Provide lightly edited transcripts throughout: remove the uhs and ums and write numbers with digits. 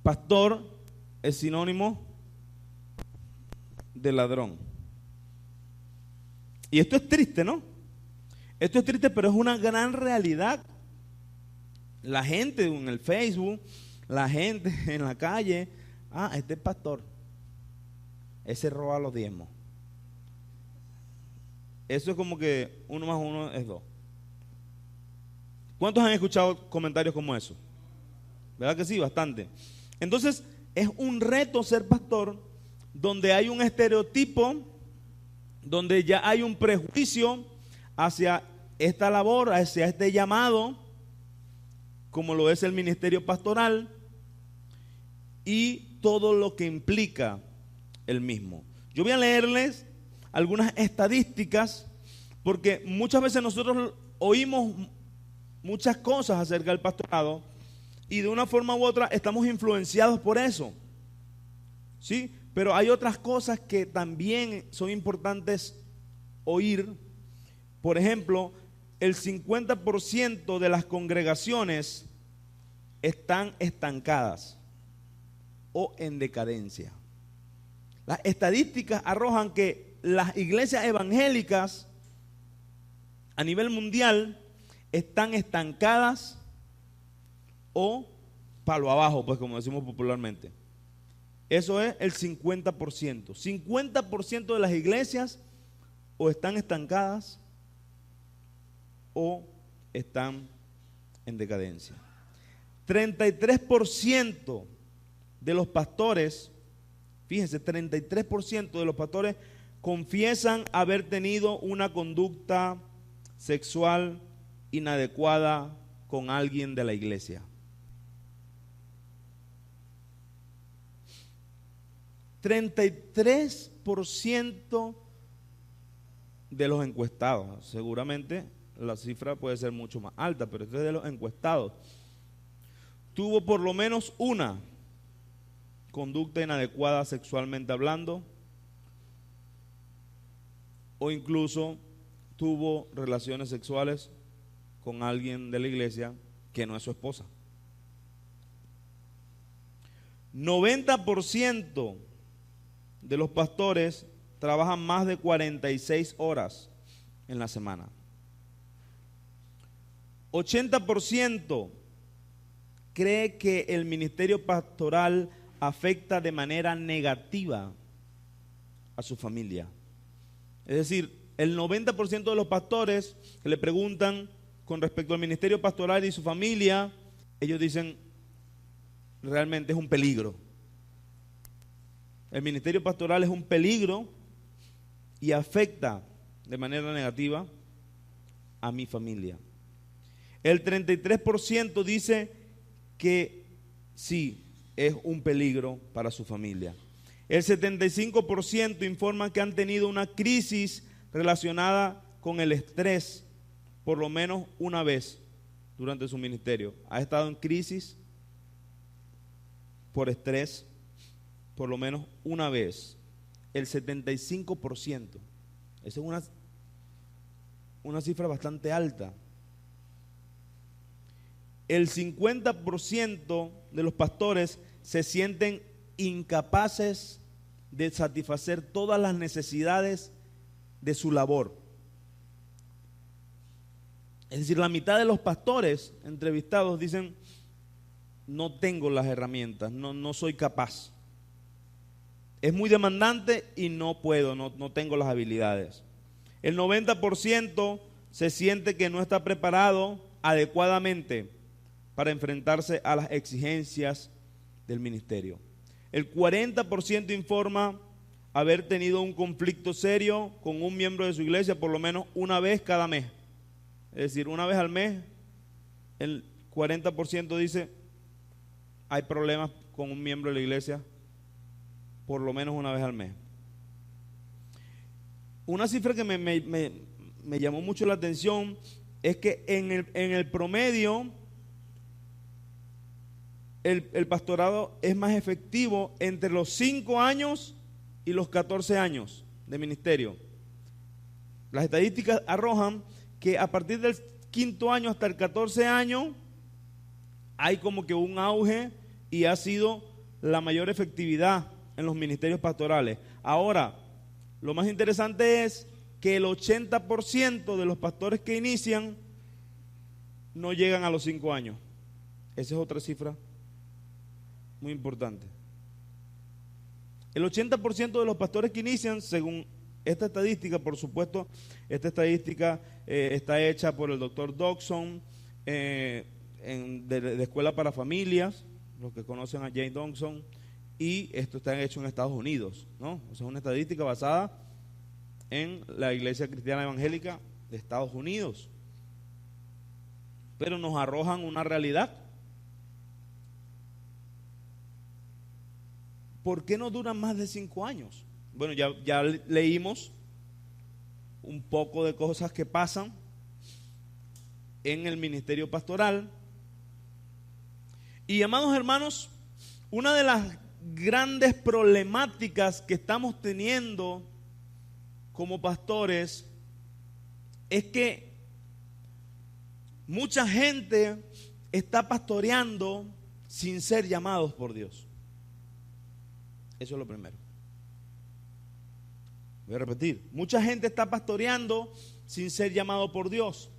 pastor es sinónimo de ladrón. Y esto es triste, ¿no? Esto es triste, pero es una gran realidad. La gente en el Facebook, la gente en la calle, este es pastor, ese roba los diezmos. Eso es como que 1 más 1 es 2. ¿Cuántos han escuchado comentarios como eso? ¿Verdad que sí? Bastante. Entonces, es un reto ser pastor donde hay un estereotipo, donde ya hay un prejuicio hacia esta labor, hacia este llamado, como lo es el ministerio pastoral y todo lo que implica el mismo. Yo voy a leerles algunas estadísticas, porque muchas veces nosotros oímos muchas cosas acerca del pastorado y de una forma u otra estamos influenciados por eso, ¿sí? Pero hay otras cosas que también son importantes oír. Por ejemplo, el 50% de las congregaciones están estancadas o en decadencia. Las estadísticas arrojan que las iglesias evangélicas a nivel mundial están estancadas o palo abajo, pues como decimos popularmente. Eso es el 50%. 50% de las iglesias o están estancadas o están en decadencia. 33% de los pastores, fíjense, 33% de los pastores confiesan haber tenido una conducta sexual inadecuada con alguien de la iglesia. 33% de los encuestados, seguramente la cifra puede ser mucho más alta, pero esto es de los encuestados, tuvo por lo menos una conducta inadecuada sexualmente hablando, o incluso tuvo relaciones sexuales con alguien de la iglesia que no es su esposa. 90% de los pastores trabajan más de 46 horas en la semana. 80% cree que el ministerio pastoral afecta de manera negativa a su familia. Es decir, el 90% de los pastores que le preguntan con respecto al ministerio pastoral y su familia, ellos dicen, realmente es un peligro. El ministerio pastoral es un peligro y afecta de manera negativa a mi familia. El 33% dice que sí, es un peligro para su familia. El 75% informa que han tenido una crisis relacionada con el estrés por lo menos una vez durante su ministerio. Ha estado en crisis por estrés por lo menos una vez. El 75%. Esa es una cifra bastante alta. El 50% de los pastores se sienten incapaces de satisfacer todas las necesidades de su labor. Es decir, la mitad de los pastores entrevistados dicen, no tengo las herramientas, no soy capaz. Es muy demandante y no puedo, no tengo las habilidades. El 90% se siente que no está preparado adecuadamente para enfrentarse a las exigencias del ministerio. El 40% informa haber tenido un conflicto serio con un miembro de su iglesia por lo menos una vez cada mes. Es decir, una vez al mes, el 40% dice, hay problemas con un miembro de la iglesia por lo menos una vez al mes. Una cifra que me llamó mucho la atención es que en el promedio el pastorado es más efectivo entre los 5 años y los 14 años de ministerio. Las estadísticas arrojan que a partir del 5º año hasta el 14 año hay como que un auge y ha sido la mayor efectividad en los ministerios pastorales. Ahora, lo más interesante es que el 80% de los pastores que inician no llegan a los 5 años. Esa es otra cifra muy importante. El 80% de los pastores que inician, según esta estadística, por supuesto, esta estadística está hecha por el doctor Dodson, de Escuela para Familias, los que conocen a Jane Dodson, y esto está hecho en Estados Unidos, ¿no? O sea, es una estadística basada en la Iglesia Cristiana Evangélica de Estados Unidos. Pero nos arrojan una realidad. ¿Por qué no duran más de 5 años? Bueno, ya leímos un poco de cosas que pasan en el ministerio pastoral. Y amados hermanos, una de las grandes problemáticas que estamos teniendo como pastores es que mucha gente está pastoreando sin ser llamados por Dios. Eso es lo primero. Voy a repetir. Mucha gente está pastoreando sin ser llamado por Dios.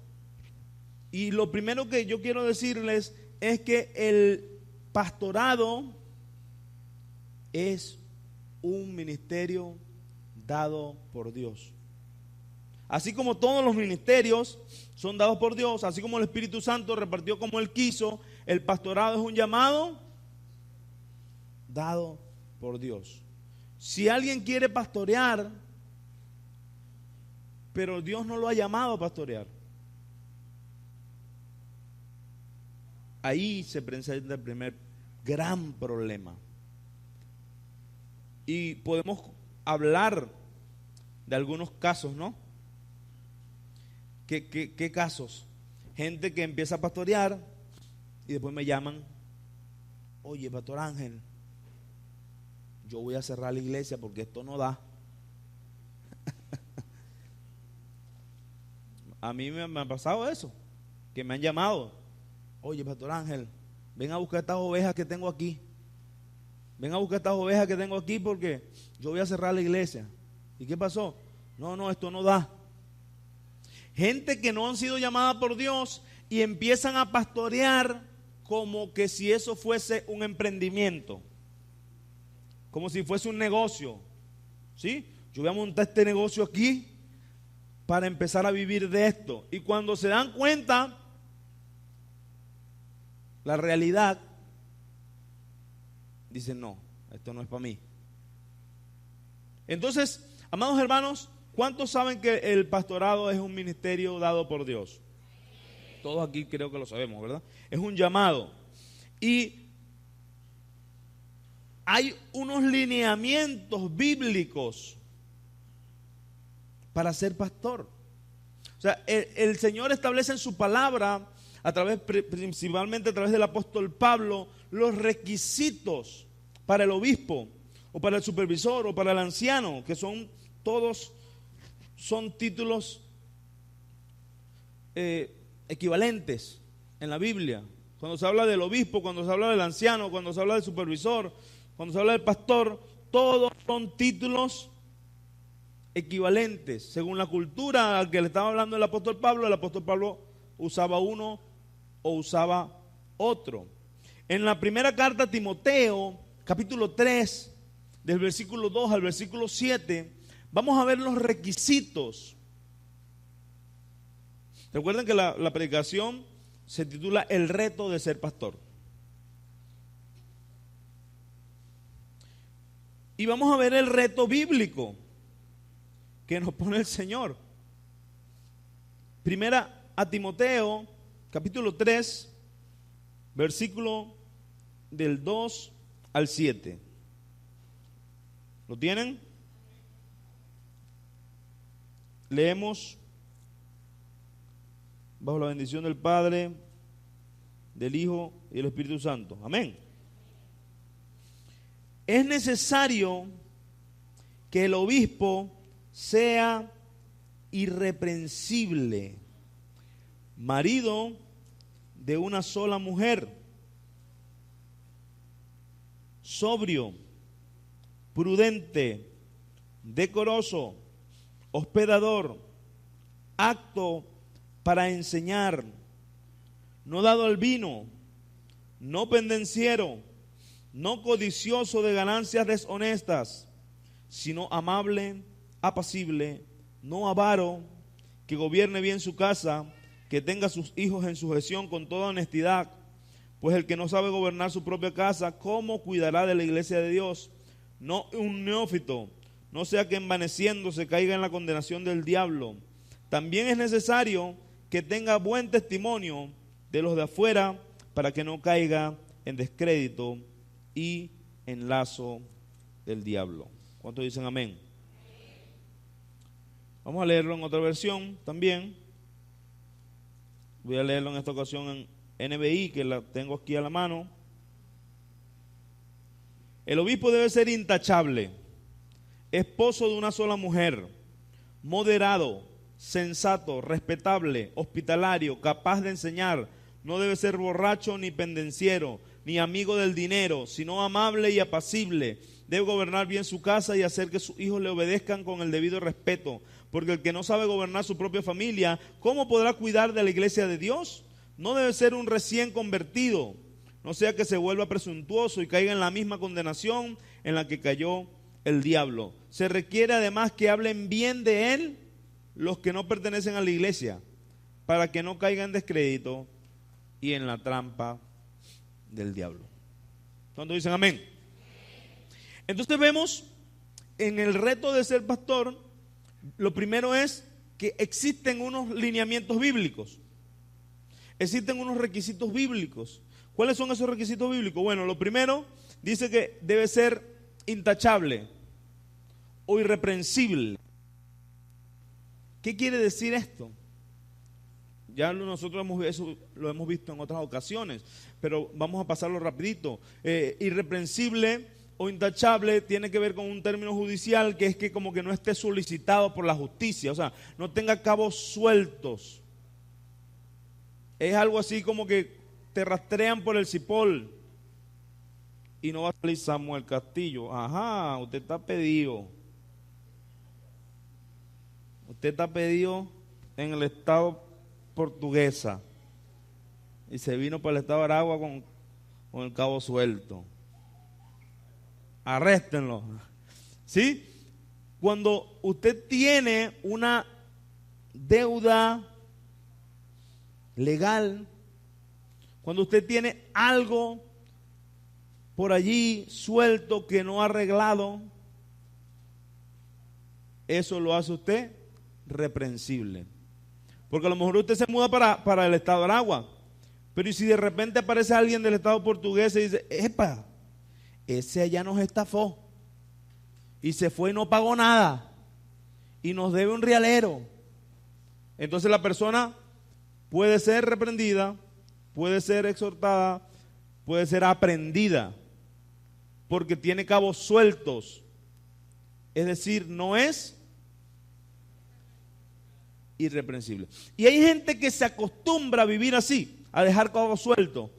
Y lo primero que yo quiero decirles es que el pastorado es un ministerio dado por Dios. Así como todos los ministerios son dados por Dios, así como el Espíritu Santo repartió como Él quiso, el pastorado es un llamado dado por Dios. Si alguien quiere pastorear, pero Dios no lo ha llamado a pastorear, ahí se presenta el primer gran problema. Y podemos hablar de algunos casos, ¿no? ¿Qué casos? Gente que empieza a pastorear y después me llaman: oye, Pastor Ángel, yo voy a cerrar la iglesia porque esto no da. A mí me ha pasado eso, que me han llamado: oye, Pastor Ángel, ven a buscar estas ovejas que tengo aquí. Ven a buscar estas ovejas que tengo aquí porque yo voy a cerrar la iglesia. ¿Y qué pasó? No, esto no da. Gente que no han sido llamadas por Dios y empiezan a pastorear como que si eso fuese un emprendimiento, como si fuese un negocio. ¿Sí? Yo voy a montar este negocio aquí para empezar a vivir de esto. Y cuando se dan cuenta, la realidad, dicen: no, esto no es para mí. Entonces, amados hermanos, ¿cuántos saben que el pastorado es un ministerio dado por Dios? Todos aquí creo que lo sabemos, ¿verdad? Es un llamado. Y hay unos lineamientos bíblicos para ser pastor. O sea, el Señor establece en su palabra, principalmente a través del apóstol Pablo, los requisitos para el obispo, o para el supervisor, o para el anciano, que son títulos equivalentes en la Biblia. Cuando se habla del obispo, cuando se habla del anciano, cuando se habla del supervisor, cuando se habla del pastor, todos son títulos equivalentes. Según la cultura al que le estaba hablando el apóstol Pablo usaba uno o usaba otro. En la primera carta a Timoteo, capítulo 3, del versículo 2 al versículo 7, vamos a ver los requisitos. Recuerden que la predicación se titula El reto de ser pastor. Y vamos a ver el reto bíblico que nos pone el Señor. Primera a Timoteo, capítulo 3, versículo del 2 al 7. ¿Lo tienen? Leemos bajo la bendición del Padre, del Hijo y del Espíritu Santo. Amén. Es necesario que el obispo sea irreprensible, marido de una sola mujer, sobrio, prudente, decoroso, hospedador, apto para enseñar, no dado al vino, no pendenciero, no codicioso de ganancias deshonestas, sino amable, apacible, no avaro, que gobierne bien su casa, que tenga a sus hijos en sujeción con toda honestidad, pues el que no sabe gobernar su propia casa, ¿cómo cuidará de la iglesia de Dios? No un neófito, no sea que envaneciéndose caiga en la condenación del diablo. También es necesario que tenga buen testimonio de los de afuera, para que no caiga en descrédito y en lazo del diablo. ¿Cuántos dicen amén? Vamos a leerlo en otra versión también. Voy a leerlo en esta ocasión en NBI, que la tengo aquí a la mano. El obispo debe ser intachable, esposo de una sola mujer, moderado, sensato, respetable, hospitalario, capaz de enseñar. No debe ser borracho ni pendenciero, ni amigo del dinero, sino amable y apacible. Debe gobernar bien su casa y hacer que sus hijos le obedezcan con el debido respeto. Porque el que no sabe gobernar su propia familia, ¿cómo podrá cuidar de la iglesia de Dios? No debe ser un recién convertido, no sea que se vuelva presuntuoso y caiga en la misma condenación en la que cayó el diablo. Se requiere además que hablen bien de él los que no pertenecen a la iglesia, para que no caiga en descrédito y en la trampa del diablo. ¿Cuántos dicen amén? Entonces vemos en el reto de ser pastor, lo primero es que existen unos lineamientos bíblicos, existen unos requisitos bíblicos. ¿Cuáles son esos requisitos bíblicos? Bueno, lo primero dice que debe ser intachable o irreprensible. ¿Qué quiere decir esto? Ya nosotros lo hemos visto en otras ocasiones, pero vamos a pasarlo rapidito. Irreprensible o intachable tiene que ver con un término judicial, que es que como que no esté solicitado por la justicia, o sea, no tenga cabos sueltos. Es algo así como que te rastrean por el cipol y no va a salir Samuel Castillo. Ajá, usted está pedido. Usted está pedido en el estado Portuguesa y se vino para el estado de Aragua con el cabo suelto. Arréstenlo. ¿Sí? Cuando usted tiene una deuda legal, cuando usted tiene algo por allí suelto que no ha arreglado, eso lo hace usted reprensible. Porque a lo mejor usted se muda para el estado de Aragua, pero ¿y si de repente aparece alguien del estado portugués y dice, epa, ese allá nos estafó y se fue y no pagó nada y nos debe un realero? Entonces la persona puede ser reprendida, puede ser exhortada, puede ser aprendida, porque tiene cabos sueltos. Es decir, no es irreprensible. Y hay gente que se acostumbra a vivir así, a dejar cabos sueltos,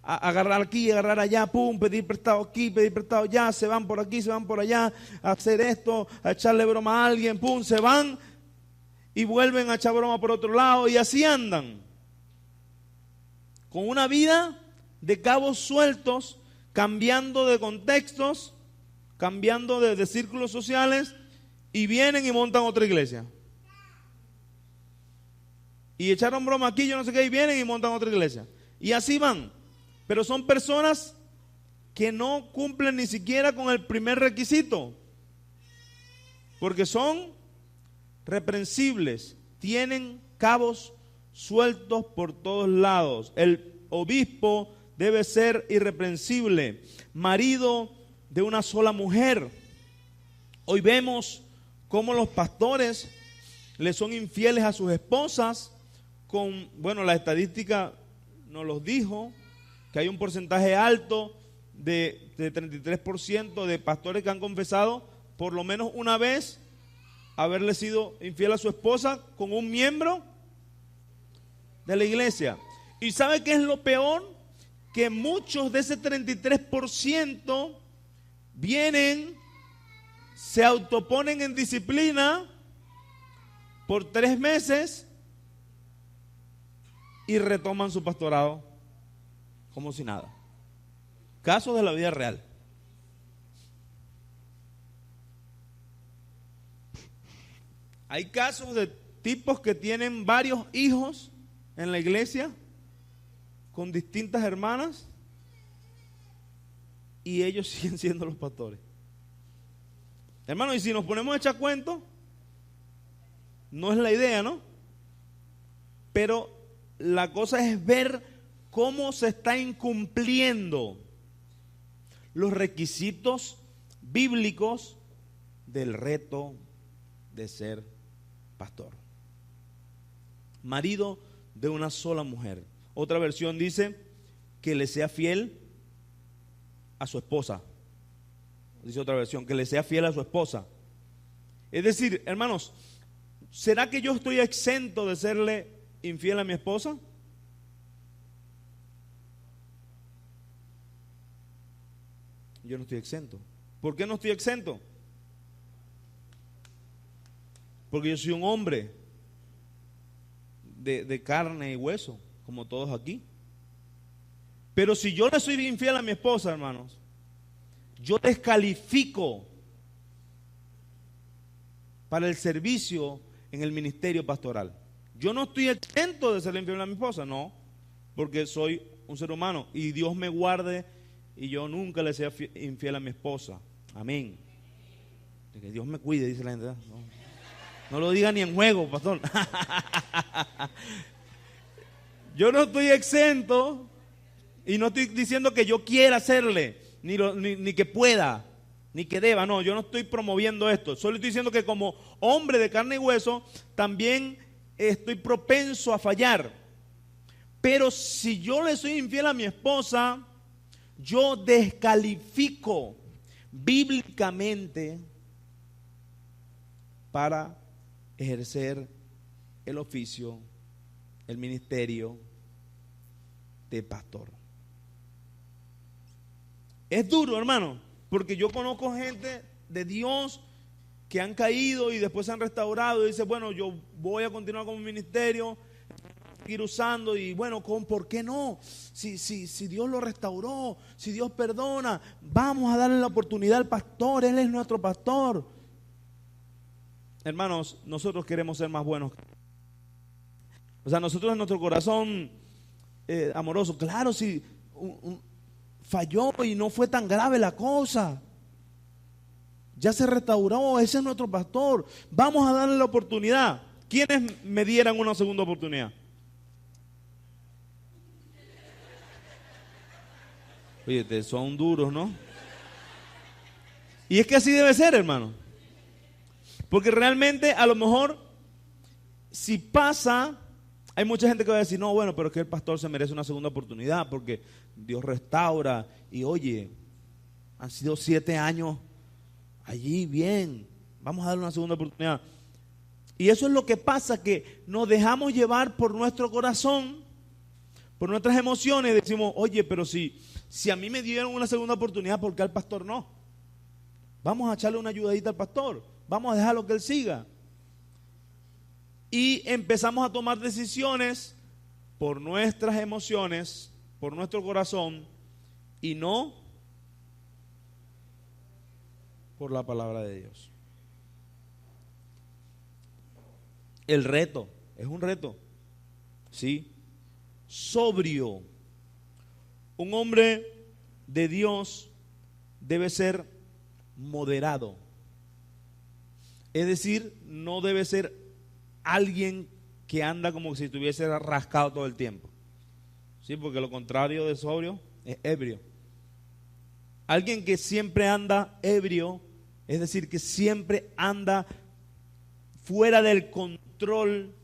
a agarrar aquí, agarrar allá, pum, pedir prestado aquí, pedir prestado allá, se van por aquí, se van por allá, a hacer esto, a echarle broma a alguien, pum, se van y vuelven a echar broma por otro lado y así andan, con una vida de cabos sueltos, cambiando de contextos, cambiando de círculos sociales, y vienen y montan otra iglesia. Y echaron broma aquí, yo no sé qué, y vienen y montan otra iglesia. Y así van. Pero son personas que no cumplen ni siquiera con el primer requisito, porque son reprensibles, tienen cabos sueltos por todos lados. El obispo debe ser irreprensible, marido de una sola mujer. Hoy vemos cómo los pastores le son infieles a sus esposas bueno, la estadística nos los dijo, que hay un porcentaje alto de 33% de pastores que han confesado por lo menos una vez haberle sido infiel a su esposa con un miembro de la iglesia. ¿Y sabe qué es lo peor? Que muchos de ese 33% vienen, se autoponen en disciplina por 3 meses y retoman su pastorado como si nada. Casos de la vida real. Hay casos de tipos que tienen varios hijos en la iglesia con distintas hermanas y ellos siguen siendo los pastores. Hermano, y si nos ponemos a echar cuentos, no es la idea, ¿no? Pero la cosa es ver cómo se está incumpliendo los requisitos bíblicos del reto de ser pastor. Marido de una sola mujer. Otra versión dice que le sea fiel a su esposa. Dice otra versión, que le sea fiel a su esposa. Es decir, hermanos, ¿será que yo estoy exento de serle infiel a mi esposa? Yo no estoy exento. ¿Por qué no estoy exento? Porque yo soy un hombre de carne y hueso, como todos aquí. Pero si yo le soy infiel a mi esposa, hermanos, yo descalifico para el servicio en el ministerio pastoral. Yo no estoy exento de ser infiel a mi esposa, no, porque soy un ser humano y Dios me guarde y yo nunca le sea infiel a mi esposa. Amén. Que Dios me cuide, dice la gente. No lo diga ni en juego, pastor. Yo no estoy exento y no estoy diciendo que yo quiera hacerle, ni que pueda, ni que deba. No, yo no estoy promoviendo esto. Solo estoy diciendo que como hombre de carne y hueso también estoy propenso a fallar. Pero si yo le soy infiel a mi esposa, yo descalifico bíblicamente para ejercer el oficio, el ministerio de pastor. Es duro, hermano, porque yo conozco gente de Dios que han caído y después se han restaurado y dicen, bueno, yo voy a continuar con mi ministerio, ir usando y bueno, ¿por qué no? Si Dios lo restauró, si Dios perdona, vamos a darle la oportunidad al pastor, Él es nuestro pastor. Hermanos, nosotros queremos ser más buenos. O sea, nosotros en nuestro corazón amoroso, claro, si falló y no fue tan grave la cosa, ya se restauró, ese es nuestro pastor, vamos a darle la oportunidad. ¿Quiénes me dieran una segunda oportunidad? Oye, ustedes son duros, ¿no? Y es que así debe ser, hermano. Porque realmente a lo mejor si pasa, hay mucha gente que va a decir, no, bueno, pero es que el pastor se merece una segunda oportunidad porque Dios restaura y oye, han sido 7 años allí, bien, vamos a darle una segunda oportunidad. Y eso es lo que pasa, que nos dejamos llevar por nuestro corazón, por nuestras emociones y decimos, oye, pero si a mí me dieron una segunda oportunidad, ¿por qué al pastor no? Vamos a echarle una ayudadita al pastor. Vamos a dejarlo que él siga. Y empezamos a tomar decisiones por nuestras emociones, por nuestro corazón, y no por la palabra de Dios. El reto, es un reto, ¿sí? Sobrio. Un hombre de Dios debe ser moderado. Es decir, no debe ser alguien que anda como si estuviese rascado todo el tiempo. Sí, porque lo contrario de sobrio es ebrio. Alguien que siempre anda ebrio, es decir, que siempre anda fuera del control,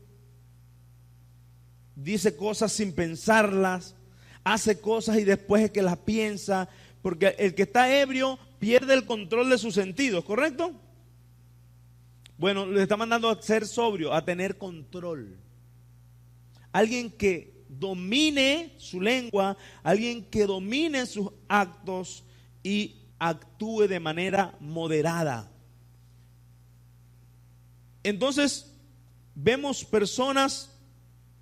dice cosas sin pensarlas, hace cosas y después es que las piensa, porque el que está ebrio pierde el control de sus sentidos, ¿correcto? Bueno, le está mandando a ser sobrio, a tener control. Alguien que domine su lengua, alguien que domine sus actos y actúe de manera moderada. Entonces, vemos personas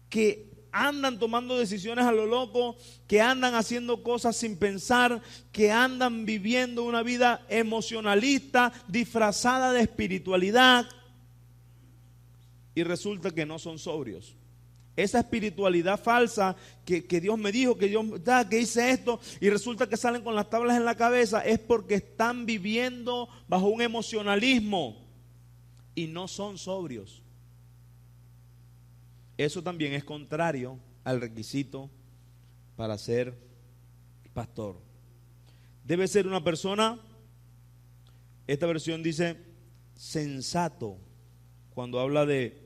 que andan tomando decisiones a lo loco, que andan haciendo cosas sin pensar, que andan viviendo una vida emocionalista, disfrazada de espiritualidad, y resulta que no son sobrios. Esa espiritualidad falsa que Dios me dijo, que hice esto, y resulta que salen con las tablas en la cabeza, es porque están viviendo bajo un emocionalismo y no son sobrios. Eso también es contrario al requisito para ser pastor. Debe ser una persona, esta versión dice sensato, cuando habla de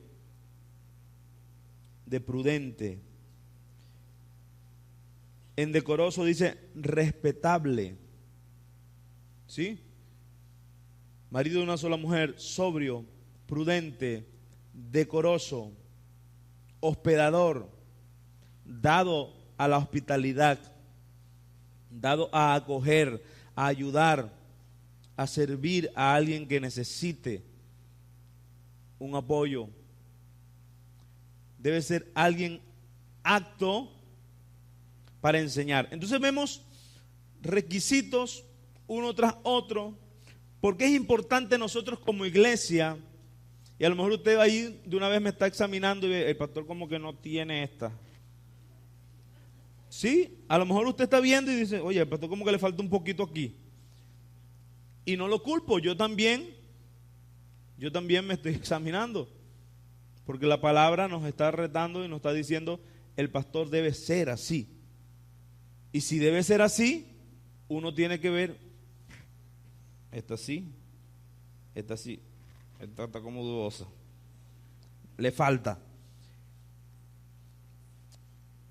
prudente. En decoroso dice respetable. ¿Sí? Marido de una sola mujer, sobrio, prudente, decoroso, hospedador, dado a la hospitalidad, dado a acoger, a ayudar, a servir a alguien que necesite un apoyo. Debe ser alguien apto para enseñar. Entonces vemos requisitos uno tras otro, porque es importante nosotros como iglesia. Y a lo mejor usted ahí de una vez me está examinando y ve, el pastor como que no tiene esta. Sí, a lo mejor usted está viendo y dice, oye, el pastor como que le falta un poquito aquí. Y no lo culpo, yo también me estoy examinando. Porque la palabra nos está retando y nos está diciendo, el pastor debe ser así. Y si debe ser así, uno tiene que ver, esta sí, esta sí. Esta está como dudosa. Le falta.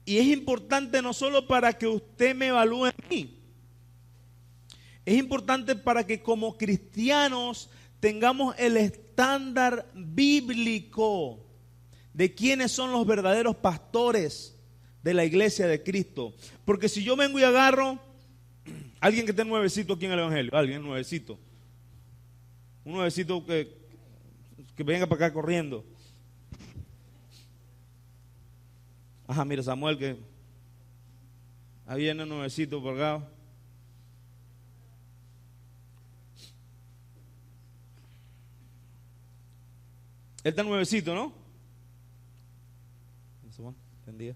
Y es importante no solo para que usted me evalúe a mí. Es importante para que como cristianos tengamos el estándar bíblico de quiénes son los verdaderos pastores de la iglesia de Cristo. Porque si yo vengo y agarro alguien que esté nuevecito aquí en el evangelio, alguien nuevecito, un nuevecito que venga para acá corriendo. Ajá, mira Samuel, que ahí viene un nuevecito por acá. Él está nuevecito, ¿no? ¿Entendía?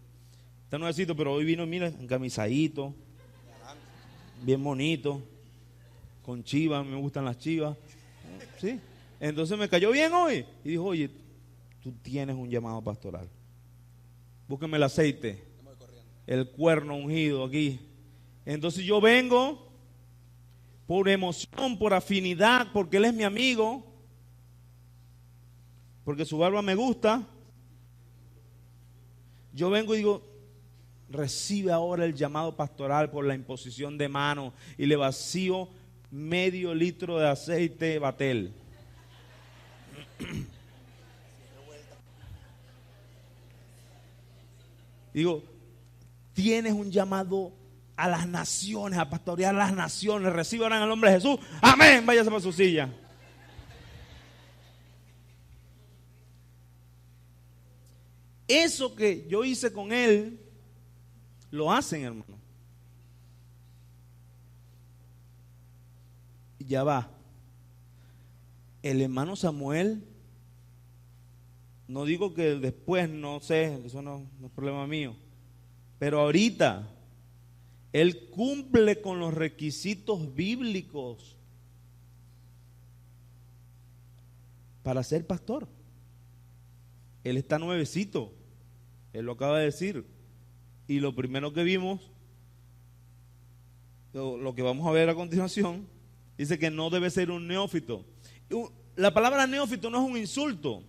Está nuevecito, pero hoy vino, mira, encamisadito, bien bonito, con chivas, me gustan las chivas. ¿Sí? Entonces me cayó bien hoy. Y dijo, oye, tú tienes un llamado pastoral. Búsqueme el aceite, el cuerno ungido aquí. Entonces yo vengo por emoción, por afinidad, porque él es mi amigo, porque su barba me gusta. Yo vengo y digo, recibe ahora el llamado pastoral por la imposición de mano, y le vacío medio litro de aceite Batel. Digo, tienes un llamado a las naciones, a pastorear las naciones. Recibe ahora en el nombre de Jesús. Amén. Váyase para su silla. Eso que yo hice con él, lo hacen, hermano. Y ya va. El hermano Samuel, no digo que después, no sé, eso no es problema mío, pero ahorita él cumple con los requisitos bíblicos para ser pastor. Él está nuevecito, él lo acaba de decir, y lo primero que vimos, lo que vamos a ver a continuación, dice que no debe ser un neófito. La palabra neófito no es un insulto.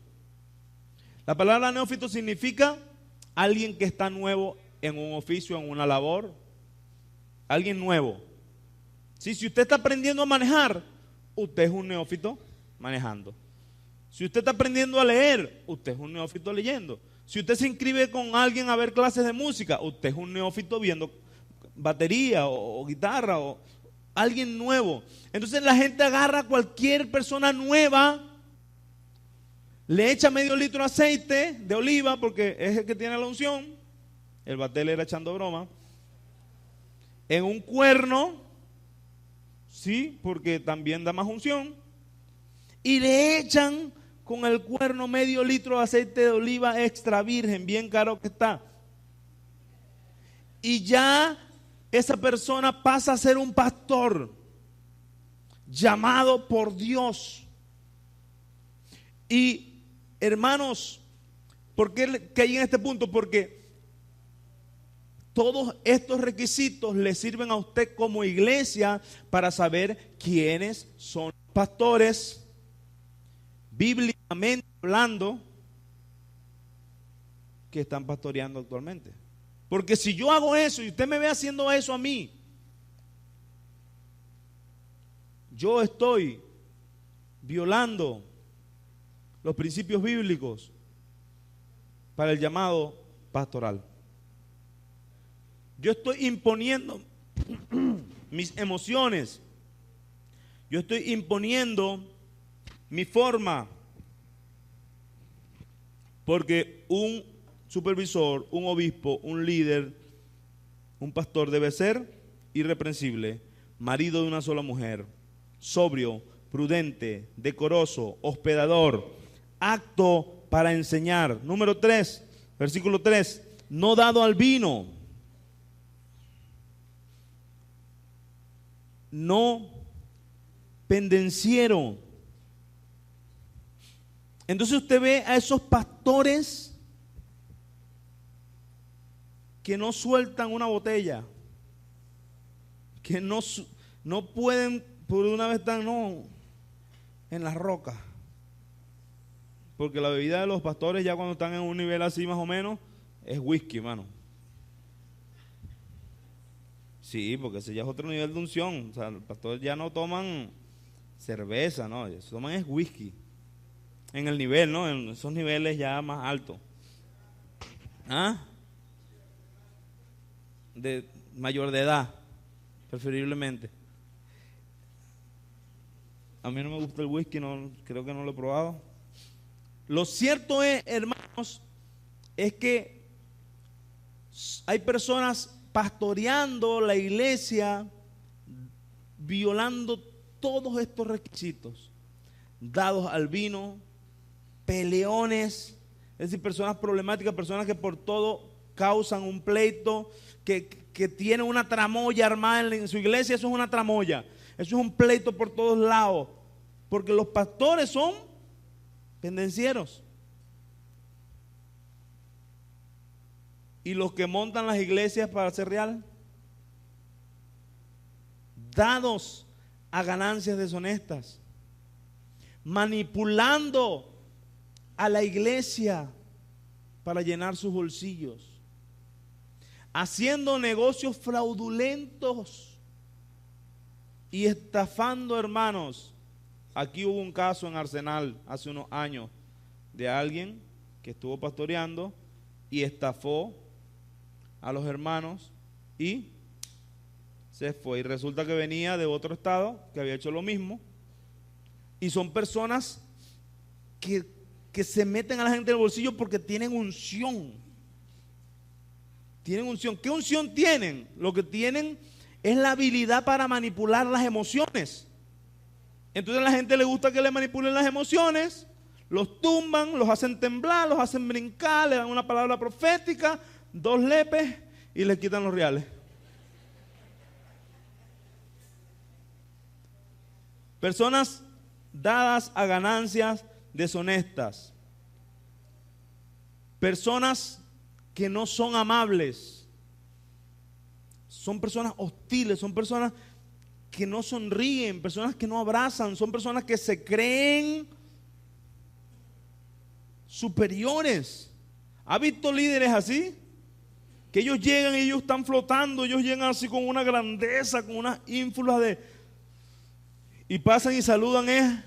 La palabra neófito significa alguien que está nuevo en un oficio, en una labor. Alguien nuevo. Si usted está aprendiendo a manejar, usted es un neófito manejando. Si usted está aprendiendo a leer, usted es un neófito leyendo. Si usted se inscribe con alguien a ver clases de música, usted es un neófito viendo batería o guitarra. alguien nuevo. Entonces la gente agarra a cualquier persona nueva, le echa medio litro de aceite de oliva, porque es el que tiene la unción. El Batel era echando broma. En un cuerno, sí, porque también da más unción. Y le echan con el cuerno medio litro de aceite de oliva extra virgen, bien caro que está. Y ya esa persona pasa a ser un pastor llamado por Dios. Y hermanos, ¿por qué caí en este punto? Porque todos estos requisitos le sirven a usted como iglesia para saber quiénes son pastores, bíblicamente hablando, que están pastoreando actualmente. Porque si yo hago eso y usted me ve haciendo eso a mí, yo estoy violando los principios bíblicos para el llamado pastoral. Yo estoy imponiendo mis emociones. Yo estoy imponiendo mi forma. Porque un supervisor, un obispo, un líder, un pastor debe ser irreprensible, marido de una sola mujer, sobrio, prudente, decoroso, hospedador, apto para enseñar. Número 3, versículo 3, no dado al vino, no pendenciero. Entonces usted ve a esos pastores que no sueltan una botella, que no pueden, por una vez están en las rocas. Porque la bebida de los pastores ya cuando están en un nivel así más o menos es whisky, hermano. Sí, porque ese ya es otro nivel de unción. O sea, los pastores ya no toman cerveza, no, ellos toman es whisky. En el nivel, ¿no? En esos niveles ya más altos. ¿Ah? De mayor de edad, preferiblemente. A mí no me gusta el whisky, no, creo que no lo he probado. Lo cierto es, hermanos, es que hay personas pastoreando la iglesia, violando todos estos requisitos, dados al vino, peleones, es decir, personas problemáticas, personas que por todo causan un pleito, que tienen una tramoya armada en su iglesia. Eso es una tramoya, eso es un pleito por todos lados, porque los pastores son pendencieros. Y los que montan las iglesias para ser real, dados a ganancias deshonestas, manipulando a la iglesia para llenar sus bolsillos, haciendo negocios fraudulentos y estafando, hermanos. Aquí hubo un caso en Arsenal hace unos años de alguien que estuvo pastoreando y estafó a los hermanos y se fue. Y resulta que venía de otro estado que había hecho lo mismo. Y son personas que se meten a la gente en el bolsillo porque tienen unción. Tienen unción. ¿Qué unción tienen? Lo que tienen es la habilidad para manipular las emociones. Entonces a la gente le gusta que le manipulen las emociones, los tumban, los hacen temblar, los hacen brincar, le dan una palabra profética, 2 lepes y les quitan los reales. Personas dadas a ganancias deshonestas. Personas que no son amables. Son personas hostiles, son personas que no sonríen, personas que no abrazan, son personas que se creen superiores. ¿Ha visto líderes así? Que ellos llegan y ellos están flotando, ellos llegan así con una grandeza, con unas ínfulas y pasan y saludan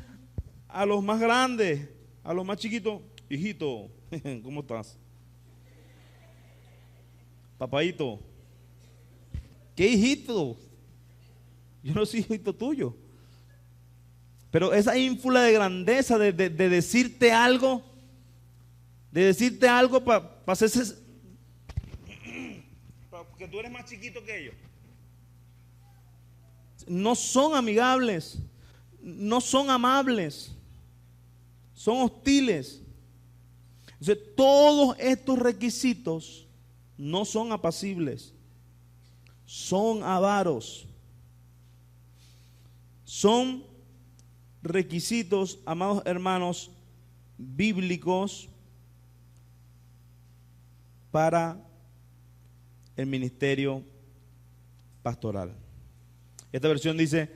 a los más grandes, a los más chiquitos. Hijito, ¿cómo estás? Papaito, ¿qué hijito? Yo no soy hijito tuyo. Pero esa ínfula de grandeza, de decirte algo, para hacerse, porque tú eres más chiquito que ellos. No son amigables, no son amables, son hostiles. Entonces, todos estos requisitos no son apacibles, son avaros. Son requisitos, amados hermanos, bíblicos para el ministerio pastoral. Esta versión dice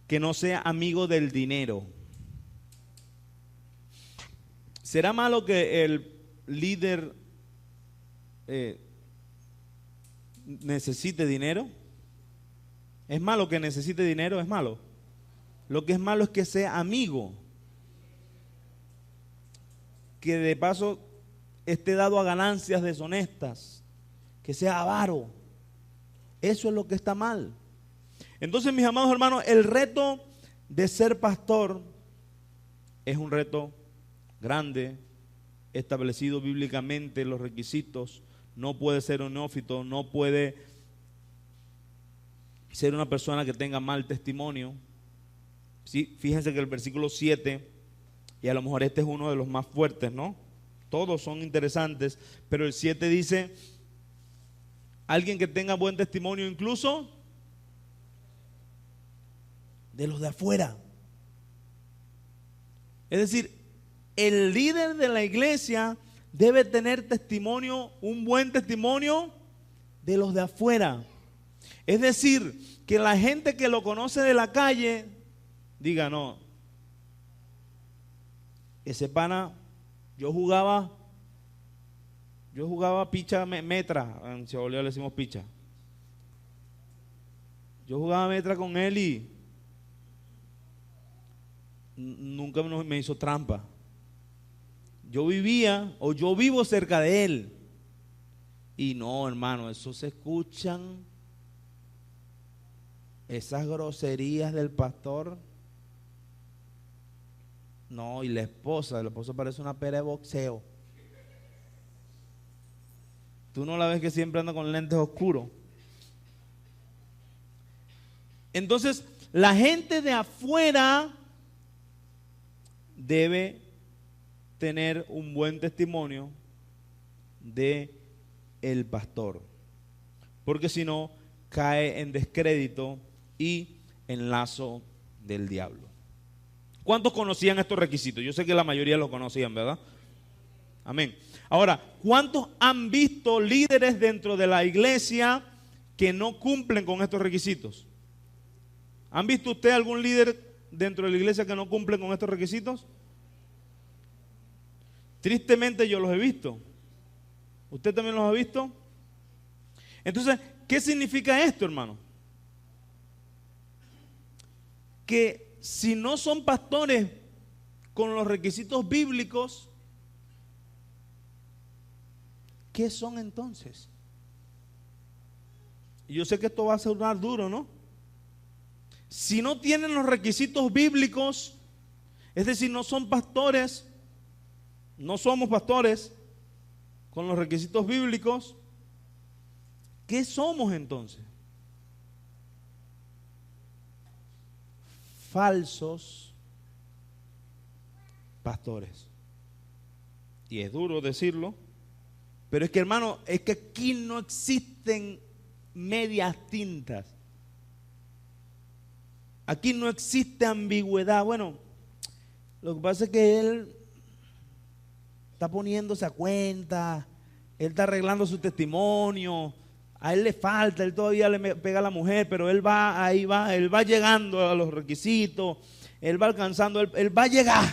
que no sea amigo del dinero. ¿Será malo que el líder necesite dinero? ¿Es malo que necesite dinero? ¿Es malo? Lo que es malo es que sea amigo, que de paso esté dado a ganancias deshonestas, que sea avaro. Eso es lo que está mal. Entonces, mis amados hermanos, el reto de ser pastor es un reto grande, establecido bíblicamente los requisitos. No puede ser un neófito, no puede ser una persona que tenga mal testimonio. Sí, fíjense que el versículo 7, y a lo mejor este es uno de los más fuertes, ¿no? Todos son interesantes, pero el 7 dice, alguien que tenga buen testimonio incluso de los de afuera. Es decir, el líder de la iglesia debe tener testimonio, un buen testimonio de los de afuera. Es decir, que la gente que lo conoce de la calle diga, no, ese pana, yo jugaba picha metra, en Ciboleo le decimos picha. Yo jugaba metra con él y nunca me hizo trampa. Yo vivo cerca de él. Y no, hermano, eso se escuchan esas groserías del pastor. No, y la esposa parece una pera de boxeo. Tú no la ves que siempre anda con lentes oscuros. Entonces, la gente de afuera debe tener un buen testimonio de el pastor, porque si no cae en descrédito y en lazo del diablo. ¿Cuántos conocían estos requisitos? Yo sé que la mayoría los conocían, ¿verdad? Amén. Ahora, ¿cuántos han visto líderes dentro de la iglesia que no cumplen con estos requisitos? ¿Han visto usted algún líder dentro de la iglesia que no cumple con estos requisitos? Tristemente yo los he visto. ¿Usted también los ha visto? Entonces, ¿qué significa esto, hermano? Que si no son pastores con los requisitos bíblicos, ¿qué son entonces? Y yo sé que esto va a sonar duro, ¿no? Si no tienen los requisitos bíblicos, es decir, no son pastores, no somos pastores con los requisitos bíblicos, ¿qué somos entonces? Falsos pastores. Y es duro decirlo, pero es que, hermano, es que aquí no existen medias tintas. Aquí no existe ambigüedad. Bueno, lo que pasa es que él está poniéndose a cuenta, él está arreglando su testimonio, a él le falta, él todavía le pega a la mujer, pero él va, ahí va, él va llegando a los requisitos, él va alcanzando, él va a llegar.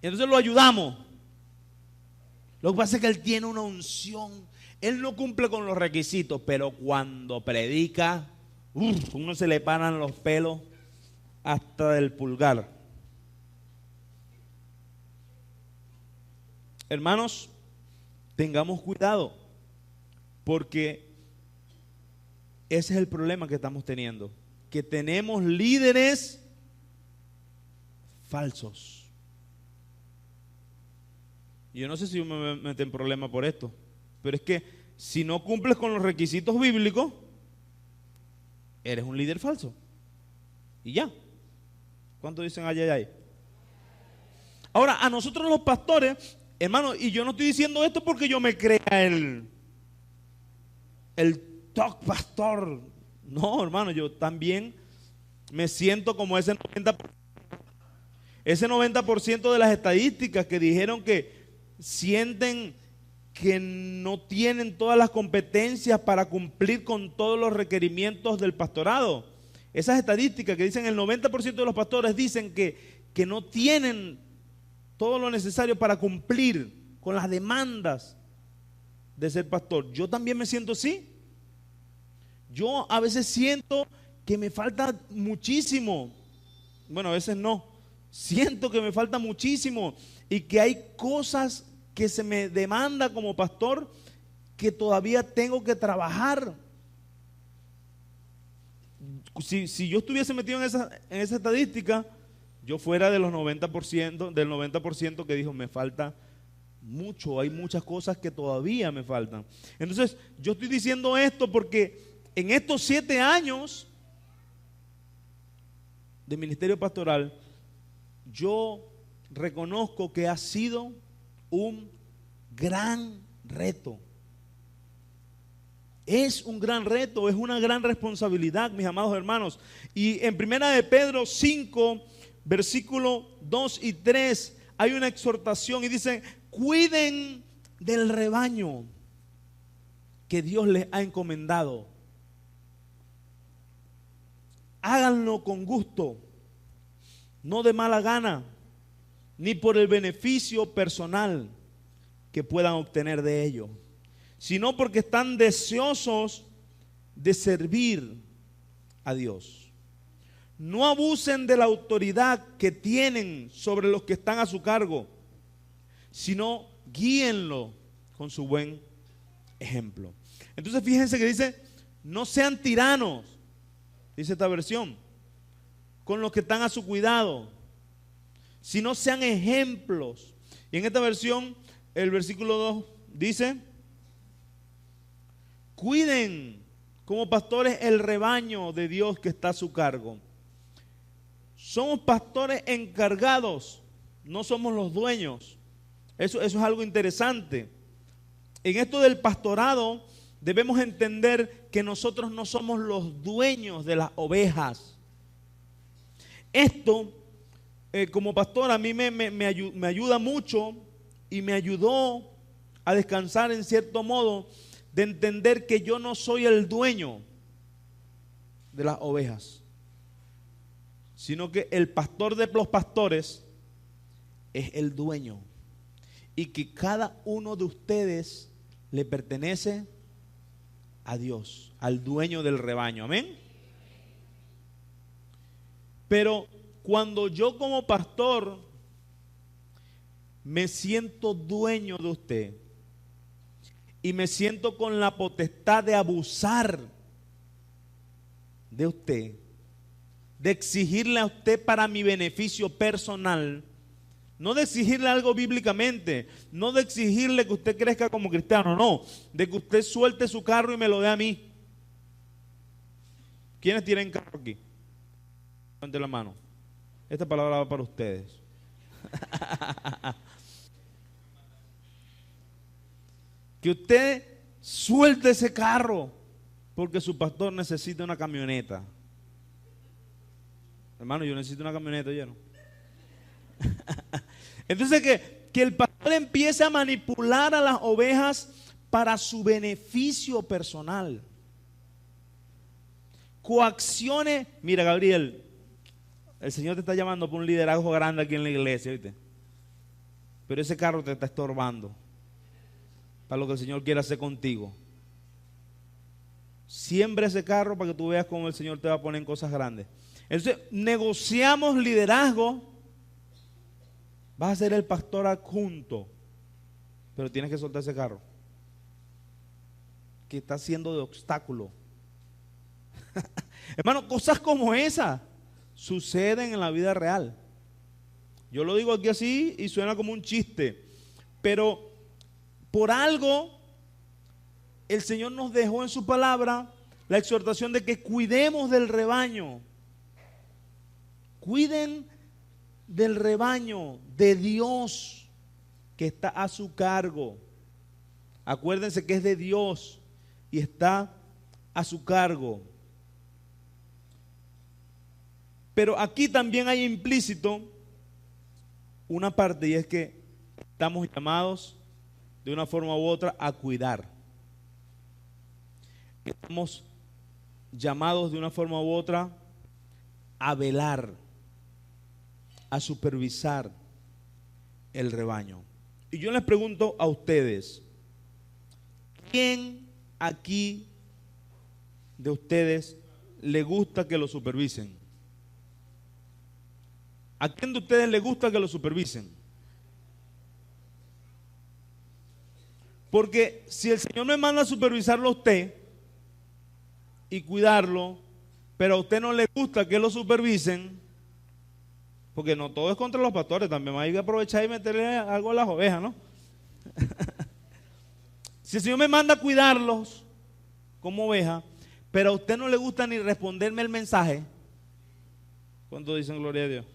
Y entonces lo ayudamos. Lo que pasa es que él tiene una unción, él no cumple con los requisitos, pero cuando predica, uno se le paran los pelos hasta del pulgar. Hermanos, tengamos cuidado, porque Ese es el problema que estamos teniendo, que tenemos líderes falsos. Y yo no sé si yo me meto en problema por esto, pero es que si no cumples con los requisitos bíblicos, eres un líder falso. Y ya. ¿Cuántos dicen ay, ay, ay? Ahora, a nosotros los pastores, hermano, y yo no estoy diciendo esto porque yo me crea el top pastor. No, hermano, yo también me siento como ese 90% de las estadísticas que dijeron que sienten que no tienen todas las competencias para cumplir con todos los requerimientos del pastorado. Esas estadísticas que dicen el 90% de los pastores dicen que no tienen todo lo necesario para cumplir con las demandas de ser pastor. Yo también me siento así. Yo a veces siento que me falta muchísimo. Bueno, a veces no. Siento que me falta muchísimo y que hay cosas que se me demanda como pastor que todavía tengo que trabajar. Si yo estuviese metido en esa estadística, yo fuera de los 90%, del 90% que dijo me falta mucho, hay muchas cosas que todavía me faltan. Entonces, yo estoy diciendo esto porque en estos 7 años de ministerio pastoral, yo reconozco que ha sido un gran reto. Es un gran reto, es una gran responsabilidad, mis amados hermanos. Y en 1 de Pedro 5, versículo 2 y 3, hay una exhortación y dice: cuiden del rebaño que Dios les ha encomendado. Háganlo con gusto, no de mala gana, ni por el beneficio personal que puedan obtener de ello, sino porque están deseosos de servir a Dios. No abusen de la autoridad que tienen sobre los que están a su cargo, sino guíenlo con su buen ejemplo. Entonces fíjense que dice: no sean tiranos, dice esta versión, con los que están a su cuidado, sino sean ejemplos. Y en esta versión, el versículo 2 dice: cuiden como pastores el rebaño de Dios que está a su cargo. Somos pastores encargados, no somos los dueños. Eso es algo interesante. En esto del pastorado debemos entender que nosotros no somos los dueños de las ovejas. Esto, como pastor, a mí me ayuda mucho y me ayudó a descansar en cierto modo, de entender que yo no soy el dueño de las ovejas, sino que el pastor de los pastores es el dueño, y que cada uno de ustedes le pertenece a Dios, al dueño del rebaño. Amén. Pero cuando yo como pastor me siento dueño de usted y me siento con la potestad de abusar de usted, de exigirle a usted para mi beneficio personal, no de exigirle algo bíblicamente, no de exigirle que usted crezca como cristiano, no, de que usted suelte su carro y me lo dé a mí. ¿Quiénes tienen carro aquí? Levante la mano. Esta palabra va para ustedes. Que usted suelte ese carro porque su pastor necesita una camioneta. Hermano, yo necesito una camioneta, ¿ya no? Entonces que el pastor empiece a manipular a las ovejas para su beneficio personal. Coacciones. Mira, Gabriel, el Señor te está llamando por un liderazgo grande aquí en la iglesia, ¿viste? Pero ese carro te está estorbando para lo que el Señor quiere hacer contigo. Siembra ese carro para que tú veas cómo el Señor te va a poner en cosas grandes. Entonces, negociamos liderazgo. Vas a ser el pastor adjunto, pero tienes que soltar ese carro que está siendo de obstáculo Hermano, cosas como esas suceden en la vida real. Yo lo digo aquí así y suena como un chiste, pero por algo el Señor nos dejó en su palabra la exhortación de que cuidemos del rebaño. Cuiden del rebaño de Dios que está a su cargo. Acuérdense que es de Dios y está a su cargo. Pero aquí también hay implícito una parte, y es que estamos llamados de una forma u otra a cuidar. Estamos llamados de una forma u otra a velar, a supervisar el rebaño. Y yo les pregunto a ustedes, ¿quién aquí de ustedes le gusta que lo supervisen? ¿A quién de ustedes le gusta que lo supervisen? Porque si el Señor me manda a supervisarlo a usted y cuidarlo, pero a usted no le gusta que lo supervisen, porque no todo es contra los pastores, también hay que aprovechar y meterle algo a las ovejas, ¿no? Si el Señor me manda a cuidarlos como oveja, pero a usted no le gusta ni responderme el mensaje, ¿cuántos dicen gloria a Dios?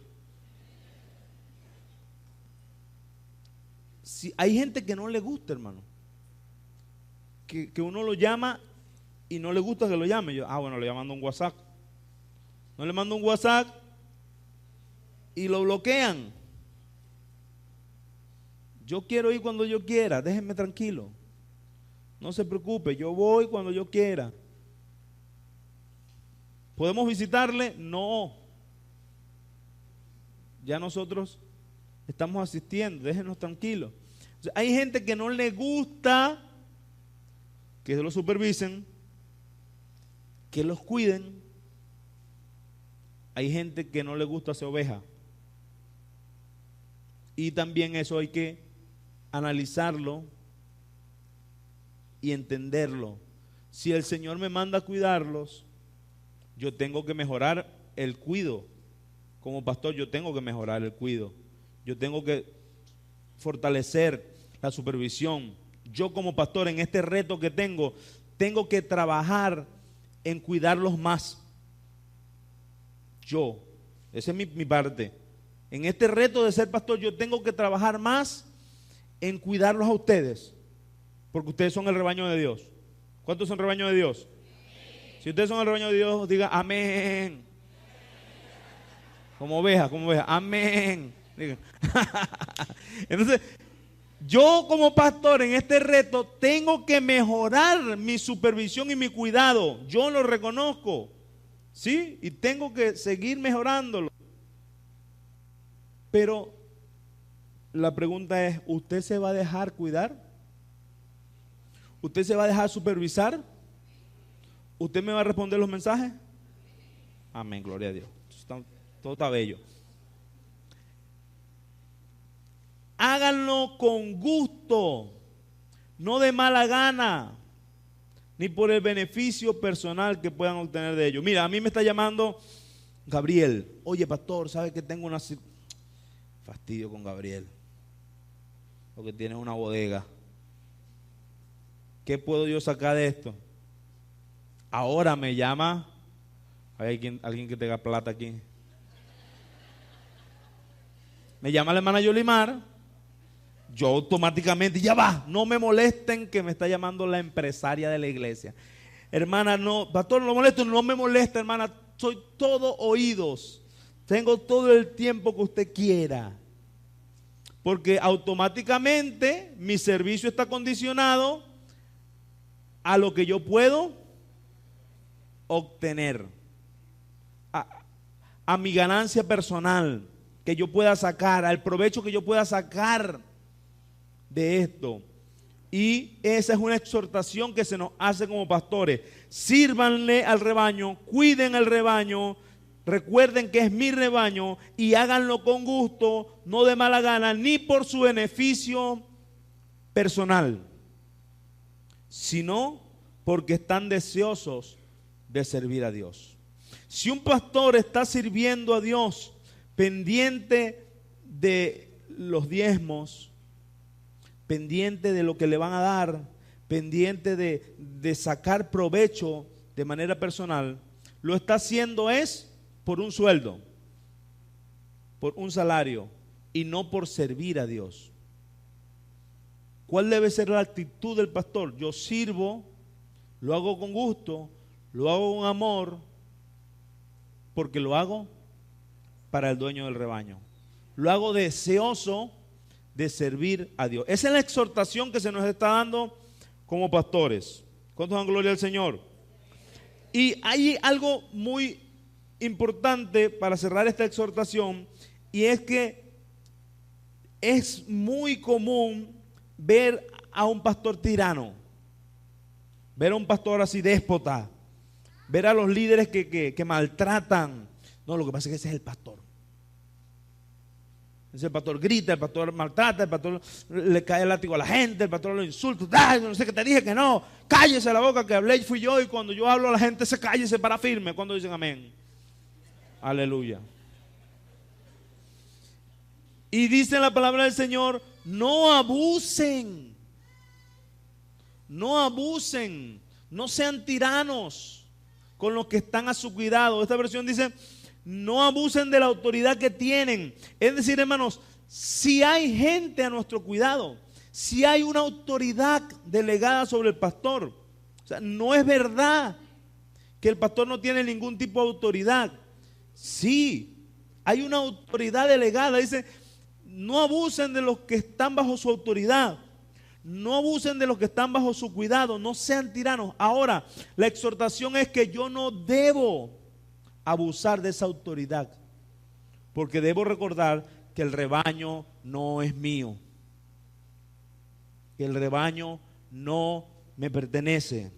Si hay gente que no le gusta, hermano, que uno lo llama y no le gusta que lo llame. Yo, bueno, le mando un WhatsApp. No le mando un WhatsApp y lo bloquean. Yo quiero ir cuando yo quiera, déjenme tranquilo. No se preocupe, yo voy cuando yo quiera. ¿Podemos visitarle? No. Ya nosotros estamos asistiendo, déjenos tranquilos. O sea, hay gente que no le gusta que los supervisen, que los cuiden. Hay gente que no le gusta ser oveja. Y también eso hay que analizarlo y entenderlo. Si el Señor me manda a cuidarlos, yo tengo que mejorar el cuido. Como pastor, yo tengo que mejorar el cuido. Yo tengo que fortalecer la supervisión. Yo como pastor, en este reto que tengo que trabajar en cuidarlos más. Esa es mi parte. En este reto de ser pastor, yo tengo que trabajar más en cuidarlos a ustedes, porque ustedes son el rebaño de Dios. ¿Cuántos son el rebaño de Dios? Si ustedes son el rebaño de Dios, diga amén. Como oveja, amén. Entonces, yo como pastor en este reto tengo que mejorar mi supervisión y mi cuidado. Yo lo reconozco, ¿sí? Y tengo que seguir mejorándolo. Pero la pregunta es, ¿usted se va a dejar cuidar? ¿Usted se va a dejar supervisar? ¿Usted me va a responder los mensajes? Amén, gloria a Dios. Todo está bello. Háganlo con gusto, no de mala gana, ni por el beneficio personal que puedan obtener de ello. Mira, a mí me está llamando Gabriel. Oye, pastor, ¿sabe que tengo fastidio con Gabriel? Porque tiene una bodega. ¿Qué puedo yo sacar de esto? Ahora me llama. ¿Hay alguien que tenga plata aquí? Me llama la hermana Yolimar. Yo automáticamente, ya va, no me molesten que me está llamando la empresaria de la iglesia. Hermana, no, pastor, no molesto, no me molesta, hermana, soy todo oídos. Tengo todo el tiempo que usted quiera. Porque automáticamente mi servicio está condicionado a lo que yo puedo obtener, a mi ganancia personal que yo pueda sacar, al provecho que yo pueda sacar de esto. Y esa es una exhortación que se nos hace como pastores. Sírvanle al rebaño, cuiden al rebaño, recuerden que es mi rebaño y háganlo con gusto, no de mala gana, ni por su beneficio personal, sino porque están deseosos de servir a Dios. Si un pastor está sirviendo a Dios, pendiente de los diezmos, pendiente de lo que le van a dar, pendiente de sacar provecho de manera personal, lo está haciendo es por un sueldo, por un salario y no por servir a Dios. ¿Cuál debe ser la actitud del pastor? Yo sirvo, lo hago con gusto, lo hago con amor, porque lo hago para el dueño del rebaño. Lo hago deseoso de servir a Dios. Esa es la exhortación que se nos está dando como pastores. ¿Cuántos dan gloria al Señor? Y hay algo muy importante para cerrar esta exhortación, y es que es muy común ver a un pastor tirano, ver a un pastor así déspota, ver a los líderes que maltratan. No, lo que pasa es que ese es el pastor. Ese pastor grita, el pastor maltrata, el pastor le cae el látigo a la gente, el pastor lo insulta. ¡Ay, no sé qué te dije que no! Cállese la boca, que hablé fui yo, y cuando yo hablo a la gente se calla y se para firme. Cuando dicen amén. Aleluya. Y dice la palabra del Señor: no abusen, no abusen, no sean tiranos con los que están a su cuidado. Esta versión dice: no abusen de la autoridad que tienen. Es decir, hermanos, si hay gente a nuestro cuidado, si hay una autoridad delegada sobre el pastor, o sea, no es verdad que el pastor no tiene ningún tipo de autoridad. Sí, hay una autoridad delegada. Dice: no abusen de los que están bajo su autoridad, no abusen de los que están bajo su cuidado, no sean tiranos. Ahora, la exhortación es que yo no debo abusar de esa autoridad, porque debo recordar que el rebaño no es mío, que el rebaño no me pertenece.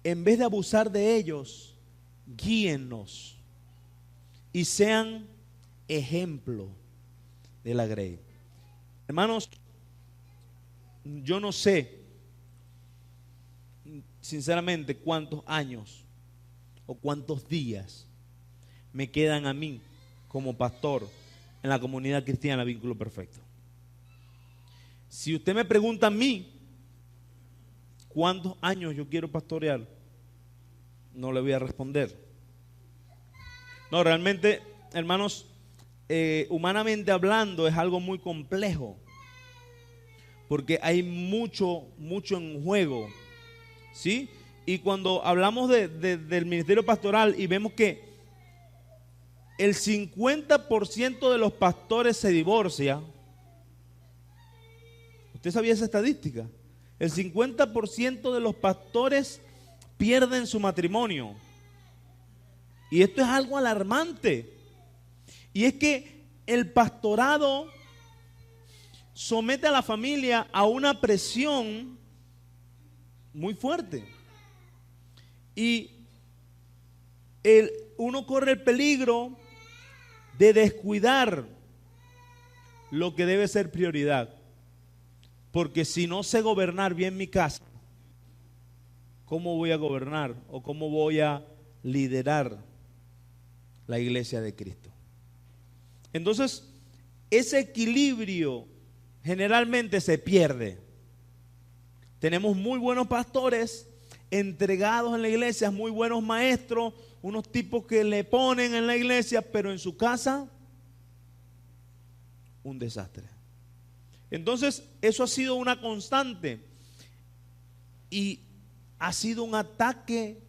En vez de abusar de ellos, guíennos y sean ejemplo de la grey. Hermanos, yo no sé sinceramente cuántos años o cuántos días me quedan a mí como pastor en la comunidad cristiana Vínculo Perfecto. Si usted me pregunta a mí cuántos años yo quiero pastorear, no le voy a responder. No, realmente, hermanos, humanamente hablando es algo muy complejo, porque hay mucho en juego, ¿sí? Y cuando hablamos del ministerio pastoral y vemos que el 50% de los pastores se divorcia. ¿Usted sabía esa estadística? El 50% de los pastores pierden su matrimonio. Y esto es algo alarmante. Y es que el pastorado somete a la familia a una presión muy fuerte. Y uno corre el peligro de descuidar lo que debe ser prioridad. Porque si no sé gobernar bien mi casa, ¿cómo voy a gobernar o cómo voy a liderar la iglesia de Cristo? Entonces, ese equilibrio generalmente se pierde. Tenemos muy buenos pastores entregados en la iglesia, muy buenos maestros, unos tipos que le ponen en la iglesia, pero en su casa un desastre. Entonces, eso ha sido una constante y ha sido un ataque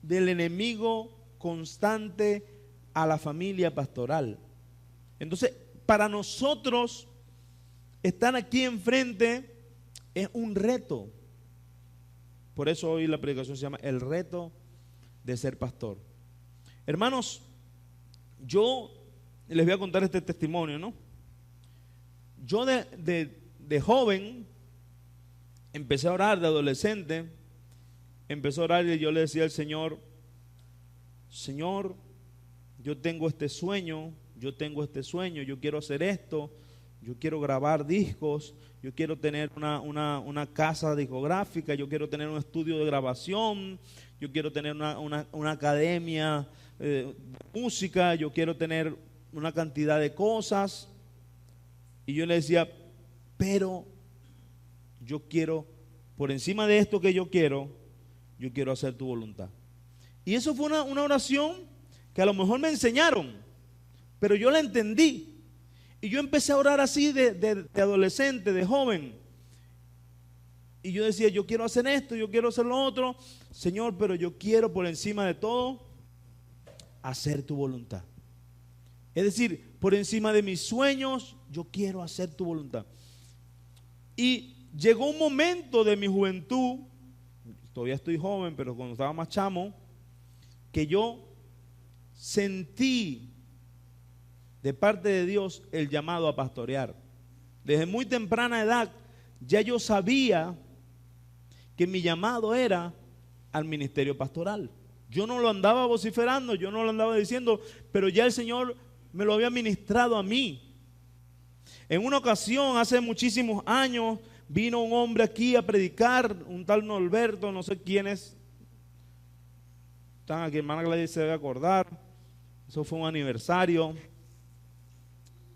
del enemigo constante a la familia pastoral. Entonces, para nosotros estar aquí enfrente es un reto. Por eso hoy la predicación se llama El reto de ser pastor. Hermanos, yo les voy a contar este testimonio, ¿no? Yo de joven empecé a orar, de adolescente, empecé a orar y yo le decía al Señor: Señor, yo tengo este sueño, yo quiero hacer esto, yo quiero grabar discos, yo quiero tener una casa discográfica, yo quiero tener un estudio de grabación, yo quiero tener una academia de música, yo quiero tener una cantidad de cosas. Y yo le decía, pero yo quiero, por encima de esto que yo quiero hacer tu voluntad. Y eso fue una oración que a lo mejor me enseñaron, pero yo la entendí. Y yo empecé a orar así de adolescente, de joven. Y yo decía, yo quiero hacer esto, yo quiero hacer lo otro. Señor, pero yo quiero por encima de todo hacer tu voluntad. Es decir, por encima de mis sueños, yo quiero hacer tu voluntad. Y llegó un momento de mi juventud, todavía estoy joven, pero cuando estaba más chamo, que yo sentí de parte de Dios el llamado a pastorear. Desde muy temprana edad ya yo sabía que mi llamado era al ministerio pastoral. Yo no lo andaba vociferando, yo no lo andaba diciendo, pero ya el Señor me lo había ministrado a mí. En una ocasión, hace muchísimos años, vino un hombre aquí a predicar, un tal Norberto, no sé quién es. Están aquí, hermana Gladys se debe acordar. Eso fue un aniversario.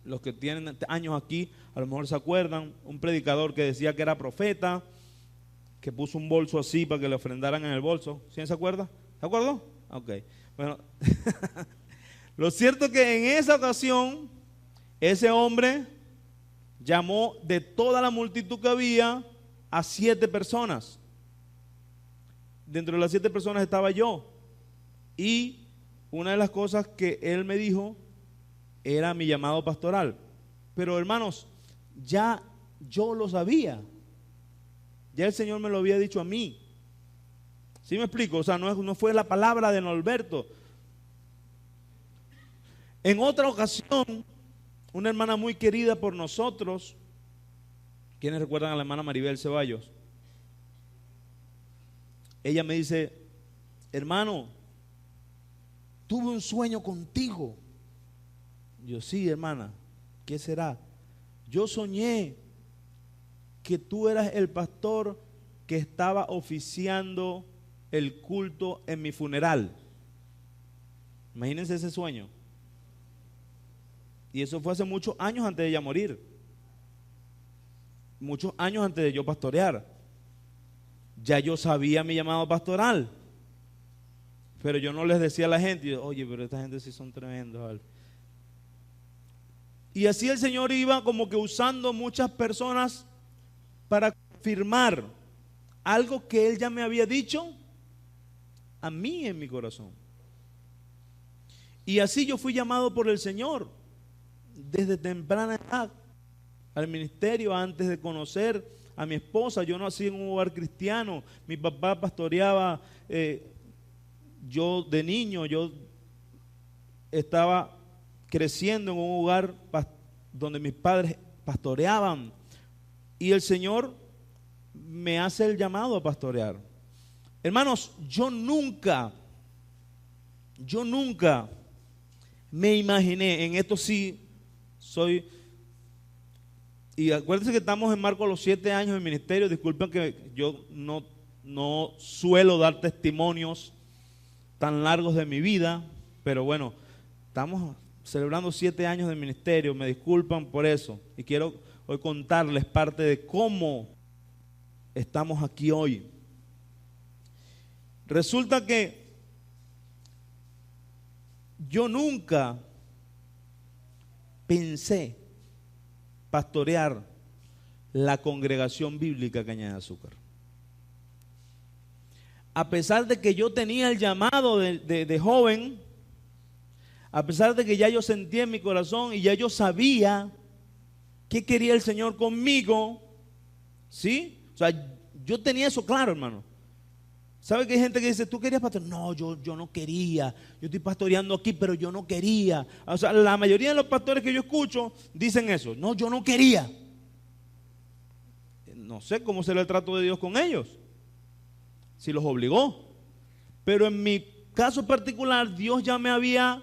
Los que tienen años aquí a lo mejor se acuerdan, un predicador que decía que era profeta, que puso un bolso así para que le ofrendaran en el bolso. ¿Sí se acuerda? ¿Se acuerdó? Ok. Bueno, lo cierto es que en esa ocasión, ese hombre llamó de toda la multitud que había a 7 personas. Dentro de las 7 personas estaba yo. Y una de las cosas que él me dijo era mi llamado pastoral. Pero hermanos, ya yo lo sabía. Ya el Señor me lo había dicho a mí. ¿Sí me explico? O sea, no fue la palabra de Norberto. En otra ocasión, una hermana muy querida por nosotros, ¿quiénes recuerdan a la hermana Maribel Ceballos? Ella me dice, hermano, tuve un sueño contigo. Yo, sí, hermana, ¿qué será? Yo soñé que tú eras el pastor que estaba oficiando el culto en mi funeral. Imagínense ese sueño. Y eso fue hace muchos años antes de ella morir. Muchos años antes de yo pastorear. Ya yo sabía mi llamado pastoral. Pero yo no les decía a la gente, oye, pero esta gente sí son tremendos, ¿vale? Y así el Señor iba como que usando muchas personas para confirmar algo que Él ya me había dicho a mí en mi corazón. Y así yo fui llamado por el Señor desde temprana edad al ministerio. Antes de conocer a mi esposa, yo nací en un hogar cristiano. Mi papá pastoreaba, yo de niño, yo estaba creciendo en un hogar donde mis padres pastoreaban, y el Señor me hace el llamado a pastorear. Hermanos, yo nunca me imaginé, en esto sí soy, y acuérdense que estamos en marco de los 7 años de ministerio. Disculpen que yo no suelo dar testimonios tan largos de mi vida, pero bueno, estamos celebrando 7 años de ministerio, me disculpan por eso, y quiero hoy contarles parte de cómo estamos aquí hoy. Resulta que yo nunca pensé pastorear la congregación bíblica Cañada de Azúcar. A pesar de que yo tenía el llamado de joven, a pesar de que ya yo sentía en mi corazón y ya yo sabía qué quería el Señor conmigo, ¿sí? O sea, yo tenía eso claro, hermano. ¿Sabe que hay gente que dice, tú querías pastorear? No, yo no quería. Yo estoy pastoreando aquí, pero yo no quería. O sea, la mayoría de los pastores que yo escucho dicen eso. No, yo no quería. No sé cómo será el trato de Dios con ellos, si los obligó. Pero en mi caso particular, Dios ya me había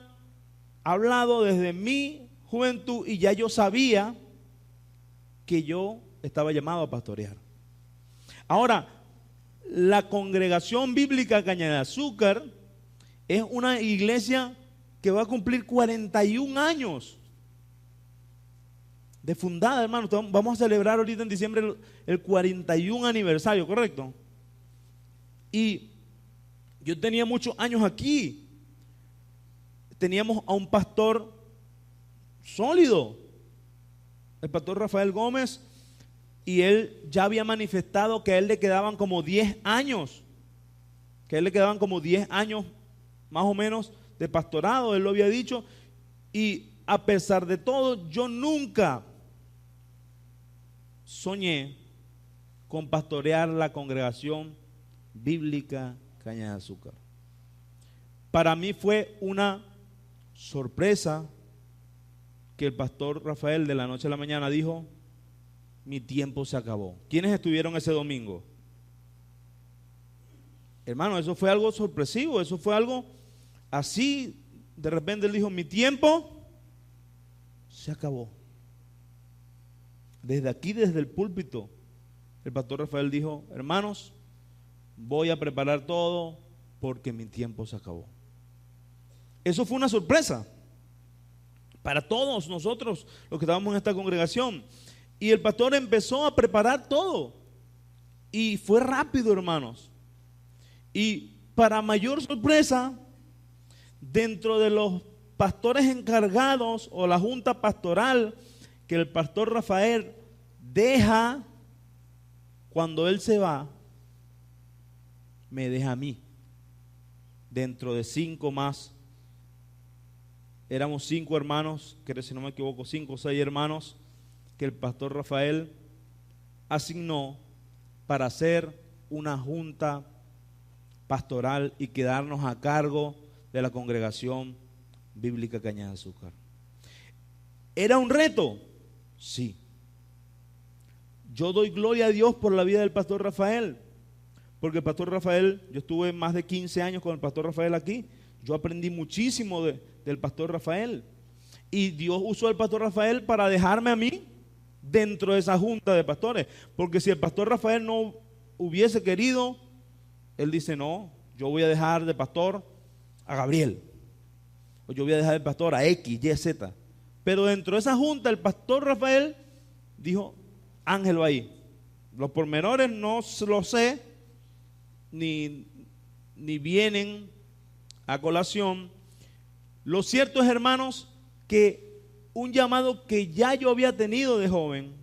hablado desde mi juventud y ya yo sabía que yo estaba llamado a pastorear. Ahora, la Congregación Bíblica Caña de Azúcar es una iglesia que va a cumplir 41 años de fundada, hermano. Vamos a celebrar ahorita en diciembre el 41 aniversario, ¿correcto? Y yo tenía muchos años aquí. Teníamos a un pastor sólido, el pastor Rafael Gómez, y él ya había manifestado que a él le quedaban como 10 años, más o menos de pastorado, él lo había dicho. Y a pesar de todo, yo nunca soñé con pastorear la Congregación Bíblica Caña de Azúcar. Para mí fue una sorpresa que el pastor Rafael de la noche a la mañana dijo: mi tiempo se acabó. ¿Quiénes estuvieron ese domingo? Hermano, eso fue algo sorpresivo, eso fue algo así. De repente él dijo: mi tiempo se acabó. Desde aquí, desde el púlpito, el pastor Rafael dijo: hermanos, voy a preparar todo porque mi tiempo se acabó. Eso fue una sorpresa para todos nosotros los que estábamos en esta congregación. Y el pastor empezó a preparar todo. Y fue rápido, hermanos. Y para mayor sorpresa, dentro de los pastores encargados o la junta pastoral que el pastor Rafael deja, cuando él se va, me deja a mí. Dentro de 5 más. Éramos 5 hermanos, que si no me equivoco, 5 o 6 hermanos que el pastor Rafael asignó para hacer una junta pastoral y quedarnos a cargo de la Congregación Bíblica Caña de Azúcar. ¿Era un reto? Sí. Yo doy gloria a Dios por la vida del pastor Rafael, porque el pastor Rafael, yo estuve más de 15 años con el pastor Rafael aquí. Yo aprendí muchísimo del pastor Rafael, y Dios usó al pastor Rafael para dejarme a mí dentro de esa junta de pastores, porque si el pastor Rafael no hubiese querido, él dice: no, yo voy a dejar de pastor a Gabriel, o yo voy a dejar de pastor a X, Y, Z. Pero dentro de esa junta el pastor Rafael dijo: Ángel va ahí. Los pormenores no los sé, ni vienen a colación. Lo cierto es, hermanos, que un llamado que ya yo había tenido de joven,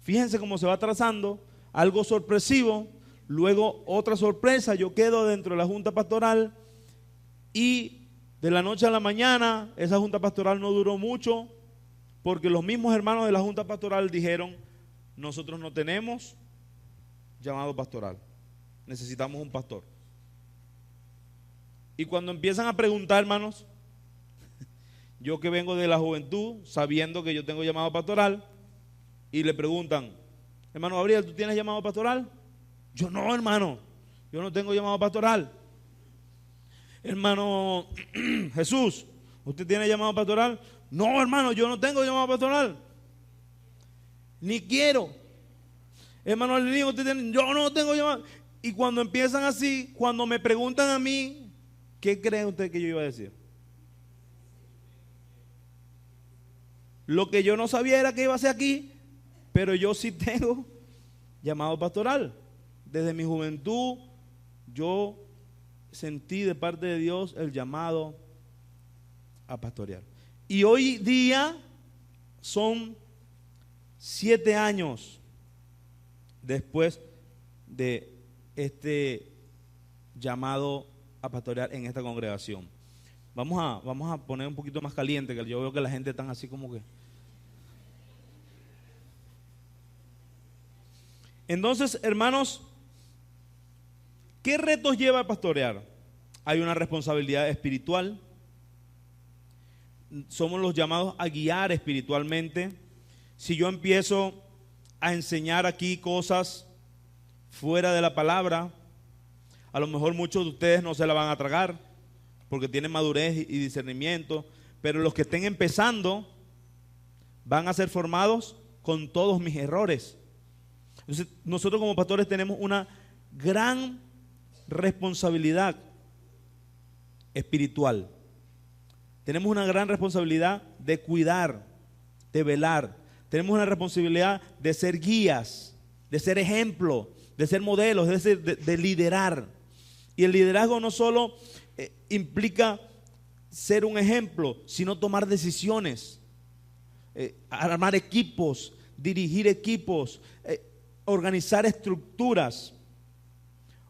fíjense cómo se va trazando, algo sorpresivo, luego otra sorpresa, yo quedo dentro de la junta pastoral, y de la noche a la mañana esa junta pastoral no duró mucho, porque los mismos hermanos de la junta pastoral dijeron: nosotros no tenemos llamado pastoral, necesitamos un pastor. Y cuando empiezan a preguntar, hermanos, yo que vengo de la juventud, sabiendo que yo tengo llamado pastoral, y le preguntan: hermano Gabriel, ¿tú tienes llamado pastoral? Yo: no, hermano, yo no tengo llamado pastoral. Hermano Jesús, ¿usted tiene llamado pastoral? No, hermano, yo no tengo llamado pastoral, ni quiero. Hermano Lenín, ¿usted tiene? Yo no tengo llamado. Y cuando empiezan así, cuando me preguntan a mí, ¿qué cree usted que yo iba a decir? Lo que yo no sabía era que iba a ser aquí, pero yo sí tengo llamado pastoral. Desde mi juventud yo sentí de parte de Dios el llamado a pastorear. Y hoy día son 7 años después de este llamado a pastorear en esta congregación. Vamos a poner un poquito más caliente, que yo veo que la gente está así como que. Entonces, hermanos, ¿qué retos lleva a pastorear? Hay una responsabilidad espiritual. Somos los llamados a guiar espiritualmente. Si yo empiezo a enseñar aquí cosas fuera de la palabra, a lo mejor muchos de ustedes no se la van a tragar, porque tienen madurez y discernimiento, pero los que estén empezando van a ser formados con todos mis errores. Entonces, nosotros como pastores tenemos una gran responsabilidad espiritual. Tenemos una gran responsabilidad de cuidar, de velar. Tenemos una responsabilidad de ser guías, de ser ejemplo, de ser modelos, de liderar. Y el liderazgo no solo implica ser un ejemplo, sino tomar decisiones, armar equipos, dirigir equipos, organizar estructuras.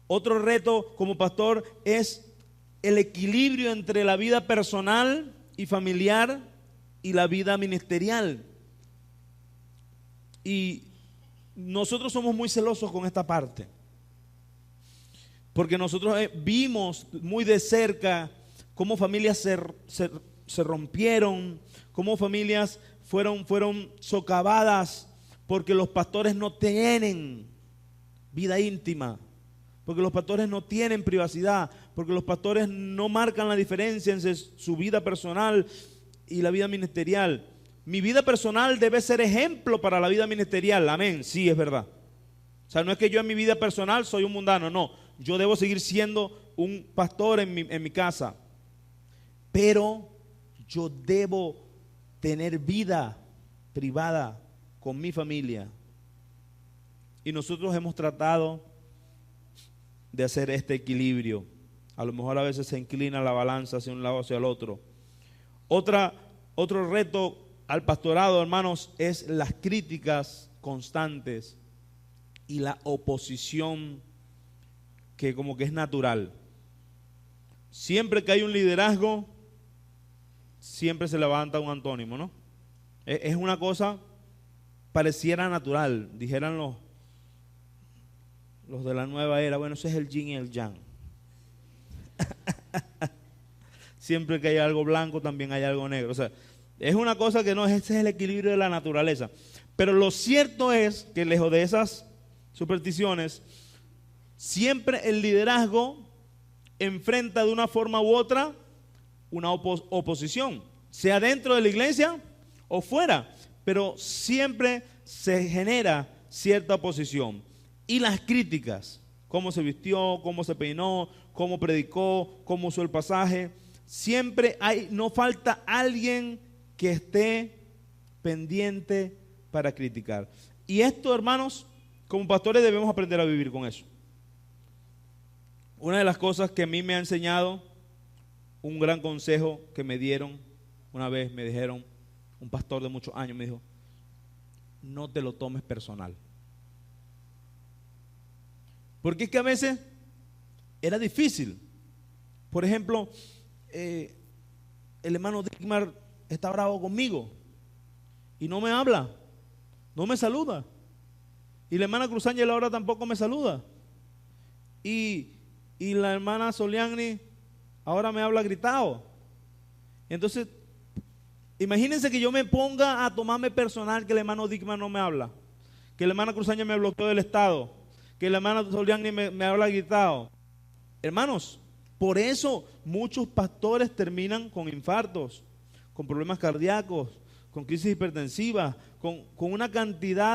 Otro reto como pastor es el equilibrio entre la vida personal y familiar y la vida ministerial. Y nosotros somos muy celosos con esta parte, porque nosotros vimos muy de cerca cómo familias se rompieron, cómo familias fueron socavadas porque los pastores no tienen vida íntima, porque los pastores no tienen privacidad, porque los pastores no marcan la diferencia entre su vida personal y la vida ministerial. Mi vida personal debe ser ejemplo para la vida ministerial, amén, sí, es verdad. O sea, no es que yo en mi vida personal soy un mundano, no, yo debo seguir siendo un pastor en mi casa, pero yo debo tener vida privada con mi familia. Y nosotros hemos tratado de hacer este equilibrio. A lo mejor a veces se inclina la balanza hacia un lado o hacia el otro. Otro reto al pastorado, hermanos, es las críticas constantes y la oposición que como que es natural. Siempre que hay un liderazgo, siempre se levanta un antónimo, ¿no? Es una cosa pareciera natural, dijeran los de la nueva era, bueno, ese es el yin y el yang. Siempre que hay algo blanco, también hay algo negro. O sea, es una cosa que no, ese es el equilibrio de la naturaleza. Pero lo cierto es que lejos de esas supersticiones, siempre el liderazgo enfrenta de una forma u otra una oposición, sea dentro de la iglesia o fuera, pero siempre se genera cierta oposición. Y las críticas, cómo se vistió, cómo se peinó, cómo predicó, cómo usó el pasaje, siempre no falta alguien que esté pendiente para criticar. Y esto, hermanos, como pastores debemos aprender a vivir con eso. Una de las cosas que a mí me ha enseñado, un gran consejo que me dieron, una vez me dijeron, un pastor de muchos años me dijo, no te lo tomes personal. Porque es que a veces era difícil. Por ejemplo, el hermano Dickmar está bravo conmigo y no me habla, no me saluda. Y la hermana Cruz Ángel ahora tampoco me saluda. Y la hermana Soliani ahora me habla gritado. Entonces, imagínense que yo me ponga a tomarme personal que el hermano Dickmar no me habla, que la hermana Cruz Ángel me bloqueó del estado, que la hermana Soliani me habla gritado. Hermanos, por eso muchos pastores terminan con infartos, con problemas cardíacos, con crisis hipertensivas, con una cantidad